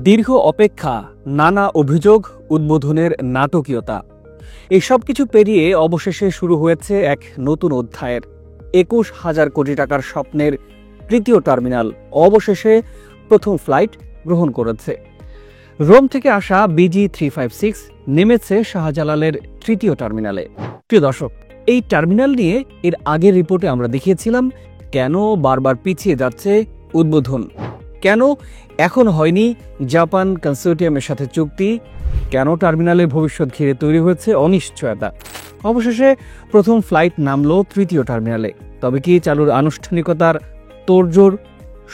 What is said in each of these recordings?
দীর্ঘ অপেক্ষা, নানা অভিযোগ, উদ্বোধনের নাটকীয়তা, এই সব কিছু পেরিয়ে অবশেষে শুরু হয়েছে এক নতুন অধ্যায়ের। ২১,০০০ কোটি টাকার স্বপ্নের তৃতীয় টার্মিনাল অবশেষে প্রথম ফ্লাইট গ্রহণ করেছে। রোম থেকে আসা BG356 নেমেছে শাহজালালের তৃতীয় টার্মিনালে। প্রিয় দর্শক, এই টার্মিনাল নিয়ে এর আগের রিপোর্টে আমরা দেখিয়েছিলাম কেন বারবার পিছিয়ে যাচ্ছে উদ্বোধন, কেন এখন হয়নি জাপান কনসোর্টিয়ামের সাথে চুক্তি, কেন টার্মিনালের ভবিষ্যৎ ঘিরে তৈরি হয়েছে অনিশ্চয়তা। অবশেষে প্রথম ফ্লাইট নামলো তৃতীয় টার্মিনালে। তবে কি চালুর আনুষ্ঠানিকতার তোড়জোড়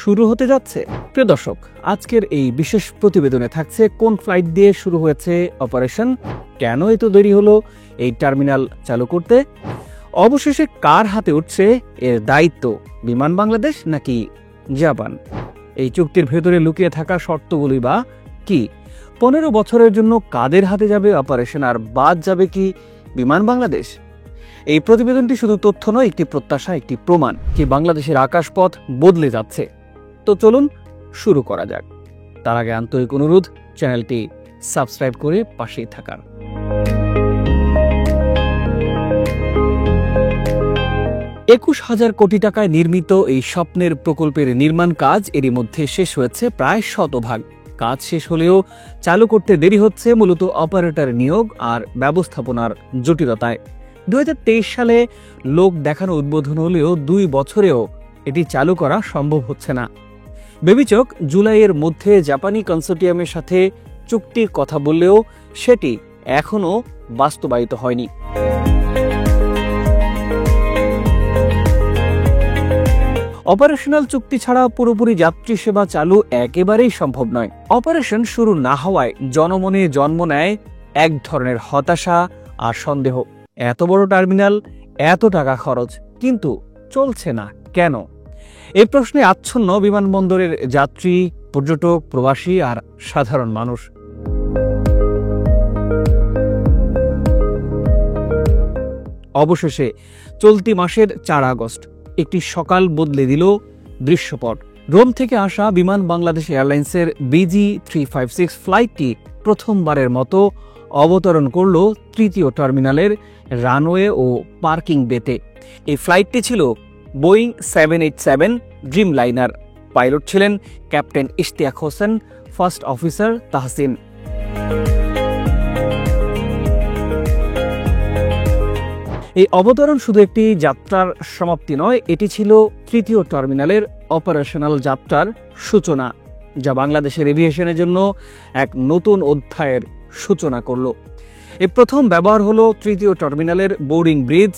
শুরু হতে যাচ্ছে? প্রিয় দর্শক, আজকের এই বিশেষ প্রতিবেদনে থাকছে কোন ফ্লাইট দিয়ে শুরু হয়েছে অপারেশন, কেন এত দেরি হলো এই টার্মিনাল চালু করতে, অবশেষে কার হাতে উঠছে এর দায়িত্ব, বিমান বাংলাদেশ নাকি জাপান? এই চুক্তির ভেতরে লুকিয়ে থাকা শর্তগুলি বা কি? 15 বছরের জন্য কাদের হাতে যাবে অপারেশন, আর বাদ যাবে কি বিমান বাংলাদেশ? এই প্রতিবেদনটি শুধু তথ্য নয়, একটি প্রত্যাশা, একটি প্রমাণ যে বাংলাদেশের আকাশপথ বদলে যাচ্ছে। তো চলুন শুরু করা যাক। তার আগে আন্তরিক অনুরোধ, চ্যানেলটি সাবস্ক্রাইব করে পাশেই থাকার। ২১,০০০ কোটি টাকায় নির্মিত এই স্বপ্নের প্রকল্পের নির্মাণ কাজ এরই মধ্যে শেষ হয়েছে প্রায় শতভাগ। কাজ শেষ হলেও চালু করতে দেরি হচ্ছে মূলত অপারেটর নিয়োগ আর ব্যবস্থাপনার জটিলতায়। 2023 সালে লোক দেখানো উদ্বোধন হলেও 2 বছরেও এটি চালু করা সম্ভব হচ্ছে না। বেবিচক জুলাইয়ের মধ্যে জাপানি কনসোর্টিয়ামের সাথে চুক্তির কথা বললেও সেটি এখনও বাস্তবায়িত হয়নি। অপারেশনাল চুক্তি ছাড়া পুরোপুরি যাত্রী সেবা চালু একেবারেই সম্ভব নয়। অপারেশন শুরু না হওয়ায় জনমনে জন্ম নেয় এক ধরনের হতাশা আর সন্দেহ। এত বড় টার্মিনাল, এত টাকা খরচ, কিন্তু চলছে না কেন? এই প্রশ্নে আচ্ছন্ন বিমানবন্দরের যাত্রী, পর্যটক, প্রবাসী আর সাধারণ মানুষ। অবশেষে চলতি মাসের 4 আগস্ট একটি সকাল বদলে দিল দৃশ্যপট। রোম থেকে আসা বিমান বাংলাদেশ এয়ারলাইন্সের BG356 ফ্লাইটটি প্রথমবারের মতো অবতরণ করল তৃতীয় টার্মিনালের রানওয়ে ও পার্কিং বেতে। এই ফ্লাইটটি ছিল বোয়িং 787 ড্রিম লাইনার। পাইলট ছিলেন captain Ishtiaq Hossain, first officer Tahsin. এই অবতরণ শুধু একটি যাত্রার সমাপ্তি নয়, এটি ছিল তৃতীয় টার্মিনালের অপারেশনাল যাত্রার সূচনা, যা বাংলাদেশের এভিয়েশনের জন্য এক নতুন অধ্যায়ের সূচনা করল। এই প্রথম ব্যবহার হলো তৃতীয় টার্মিনালের boarding bridge,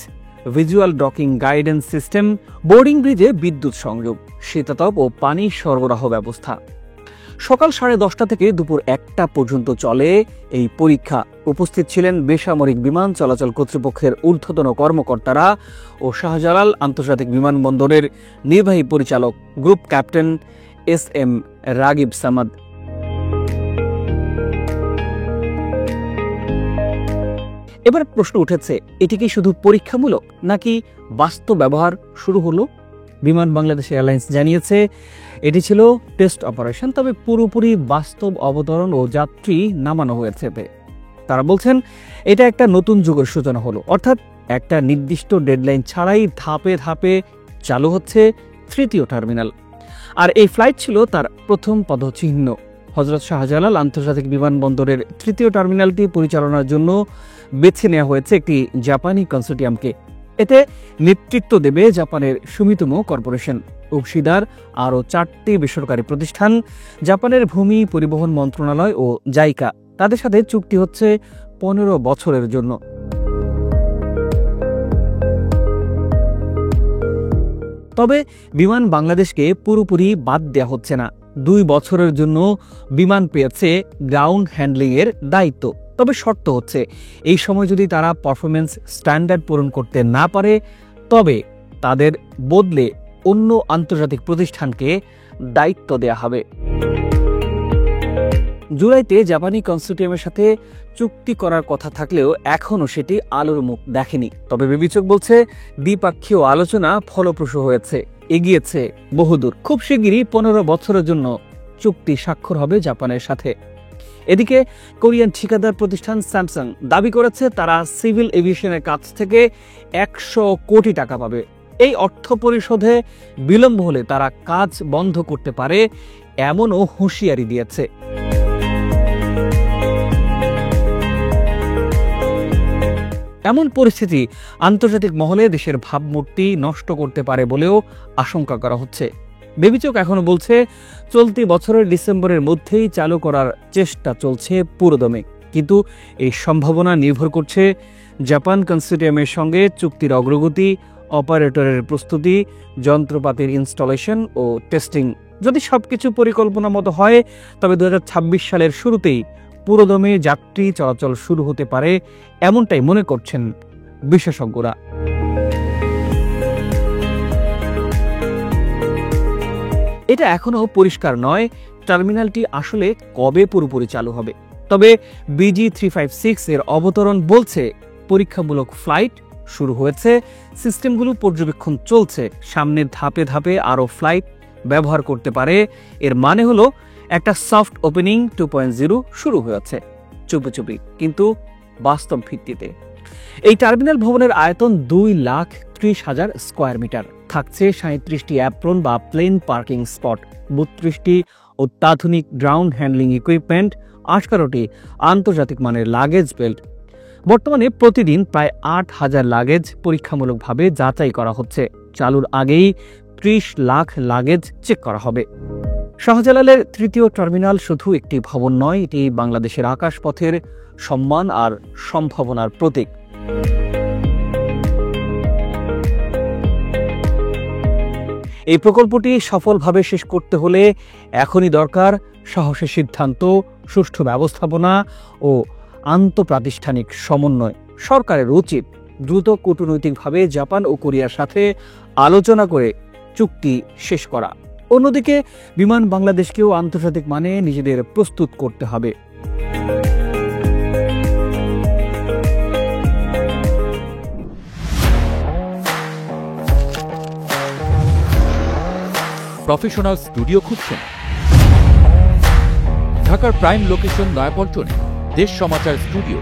visual docking guidance system, boarding ব্রিজে বিদ্যুৎ সংযোগ, শীতাতপ ও পানি সরবরাহ ব্যবস্থা। সকাল 10:30 থেকে দুপুর 1টা পর্যন্ত চলে এই পরীক্ষা। উপস্থিত ছিলেন বেসামরিক বিমান চলাচল কর্তৃপক্ষের ঊর্ধ্বতন কর্মকর্তারা ও শাহজালাল আন্তর্জাতিক বিমানবন্দরের নির্বাহী পরিচালক group captain SM Ragib Samad. এবার প্রশ্ন উঠেছে, এটি কি শুধু পরীক্ষামূলক নাকি বাস্তব ব্যবহার শুরু হলো? বিমান বাংলাদেশ এয়ারলাইন্স জানিয়েছে এটি ছিল টেস্ট অপারেশন, তবে পুরোপুরি বাস্তব অবতরণ ও যাত্রী নামানো হয়েছে। তারা বলছেন এটা একটা নতুন যুগের সূচনা হলো, অর্থাৎ একটা নির্দিষ্ট ডেডলাইন ছাড়াই ধাপে ধাপে চালু হচ্ছে তৃতীয় টার্মিনাল। আর এই ফ্লাইট ছিল তার প্রথম পদচিহ্ন। হযরত শাহজালাল আন্তর্জাতিক বিমানবন্দরের তৃতীয় টার্মিনালটি পরিচালনার জন্য বেছে নেওয়া হয়েছে একটি জাপানি কনসোর্টিয়ামকে। এতে নেতৃত্ব দেবে জাপানের সুমিতোমো কর্পোরেশন, অংশীদার আরও 4টি বেসরকারি প্রতিষ্ঠান, জাপানের ভূমি পরিবহন মন্ত্রণালয় ও জাইকা। তাদের সাথে চুক্তি হচ্ছে 15 বছরের জন্য। তবে বিমান বাংলাদেশকে পুরোপুরি বাদ দেওয়া হচ্ছে না। 2 বছরের জন্য বিমান পেয়েছে গ্রাউন্ড হ্যান্ডলিং এর দায়িত্ব। তবে শর্ত হচ্ছে এই সময় যদি তারা পারফরমেন্স স্ট্যান্ডার্ড পূরণ করতে না পারে, তবে তাদের বদলে অন্য আন্তর্জাতিক প্রতিষ্ঠানকে দায়িত্ব দেয়া হবে। জুলাইতে জাপানি কনসোর্টিয়ামের সাথে চুক্তি করার কথা থাকলেও এখনও সেটি আলোর মুখ দেখেনি। তবে বিবেচক বলছে দ্বিপাক্ষীয় আলোচনা ফলপ্রসূ হয়েছে, এগিয়েছে বহুদূর। খুব শিগগিরই 15 বছরের জন্য চুক্তি স্বাক্ষর হবে জাপানের সাথে। এদিকে কোরিয়ান ঠিকাদার প্রতিষ্ঠান স্যামসাং দাবি করেছে তারা সিভিল এভিয়েশনের কাছ থেকে 100 কোটি টাকা পাবে। এই অর্থ পরিশোধে বিলম্ব হলে তারা কাজ বন্ধ করতে পারে এমনও হুঁশিয়ারি দিয়েছে। এমন পরিস্থিতি আন্তর্জাতিক মহলে দেশের ভাবমূর্তি নষ্ট করতে পারে বলেও আশঙ্কা করা হচ্ছে। বিবেচক এখনো বলছে চলতি বছরের ডিসেম্বরের মধ্যেই চালু করার চেষ্টা চলছে পুরোদমে, কিন্তু এই সম্ভাবনা নির্ভর করছে জাপান কনসোর্টিয়ামের সঙ্গে চুক্তির অগ্রগতি, অপারেটরের প্রস্তুতি, যন্ত্রপাতির ইনস্টলেশন ও টেস্টিং। যদি সবকিছু পরিকল্পনা মতো হয় তবে 2026 সালের শুরুতেই পুরোদমে যাত্রী চলাচল শুরু হতে পারে, এমনটাই মনে করছেন বিশেষজ্ঞরা। এটা এখনো পরিষ্কার নয় টার্মিনালটি আসলে কবে পুরোপুরি চালু হবে। তবে BG356 এর অবতরণ বলছে পরীক্ষামূলক ফ্লাইট শুরু হয়েছে, সিস্টেমগুলো পর্যবেক্ষণ চলছে, সামনে ধাপে ধাপে আরও ফ্লাইট ব্যবহার করতে পারে। এর মানে হলো একটা সফট ওপেনিং 2.0 শুরু হয়েছে, চুপি কিন্তু বাস্তব ভিত্তিতে। এই টার্মিনাল ভবনের আয়তন 2,30,000 স্কোয়ার মিটার, থাকছে 37টি অ্যাপ্রন বা প্লেন পার্কিং স্পট, 32টি অত্যাধুনিক গ্রাউন্ড হ্যান্ডলিং ইকুইপমেন্ট, 18টি আন্তর্জাতিক মানের লাগেজ বেল্ট। বর্তমানে প্রতিদিন প্রায় 8,000 লাগেজ পরীক্ষামূলকভাবে যাচাই করা হচ্ছে। চালুর আগেই 30 লাখ লাগেজ চেক করা হবে। শাহজালালের তৃতীয় টার্মিনাল শুধু একটি ভবন নয়, এটি বাংলাদেশের আকাশপথের সম্মান আর সম্ভাবনার প্রতীক। এই প্রকল্পটি সফলভাবে শেষ করতে হলে এখনই দরকার সাহসী সিদ্ধান্ত, সুষ্ঠু ব্যবস্থাপনা ও আন্তঃপ্রাতিষ্ঠানিক সমন্বয়। সরকারের উচিত দ্রুত কূটনৈতিকভাবে জাপান ও কোরিয়ার সাথে আলোচনা করে চুক্তি শেষ করা। অন্যদিকে বিমান বাংলাদেশকেও আন্তর্জাতিক মানে নিজেদের প্রস্তুত করতে হবে। প্রফেশনাল স্টুডিও খুঁজছেন? ঢাকার প্রাইম লোকেশন নয়াপল্টনে দেশ সমাচার স্টুডিও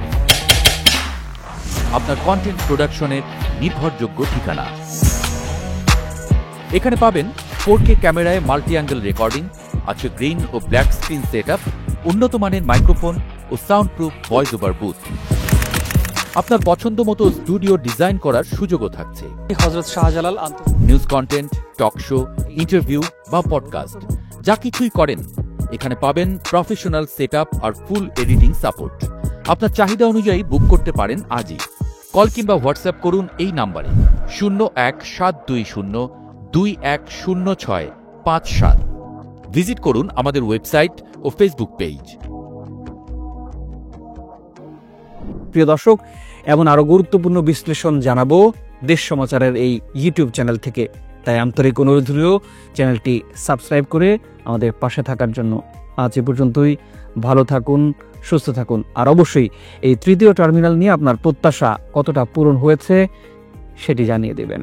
আপনার কন্টেন্ট প্রোডাকশনের নির্ভরযোগ্য ঠিকানা। এখানে পাবেন 4K ক্যামেরায় মাল্টি অ্যাঙ্গেল রেকর্ডিং, আছে গ্রিন ও ব্ল্যাক স্ক্রিন সেটআপ, উন্নত মানের মাইক্রোফোন ও sound proof voice over booth. আপনার পছন্দ মতো স্টুডিও ডিজাইন করার সুযোগও থাকছে। Hazrat Shahjalal news content, talk show, interview বা পডকাস্ট যা কিছুই করেন এখানে পাবেন প্রফেশনাল সেটআপ আর ফুল এডিটিং সাপোর্ট। আপনার চাহিদা অনুযায়ী বুক করতে পারেন আজই। কল কিংবা হোয়াটসঅ্যাপ করুন এই নাম্বারে 017202210657। ভিজিট করুন আমাদের ওয়েবসাইট ও ফেসবুক পেজ। প্রিয় দর্শক, এমন আরো গুরুত্বপূর্ণ বিশ্লেষণ জানাবো দেশ সমাচারের এই ইউটিউব চ্যানেল থেকে। তাই আন্তরিক অনুরোধ রইল চ্যানেলটি সাবস্ক্রাইব করে আমাদের পাশে থাকার জন্য। আজ এ পর্যন্তই। ভালো থাকুন, সুস্থ থাকুন, আর অবশ্যই এই তৃতীয় টার্মিনাল নিয়ে আপনার প্রত্যাশা কতটা পূরণ হয়েছে সেটি জানিয়ে দেবেন।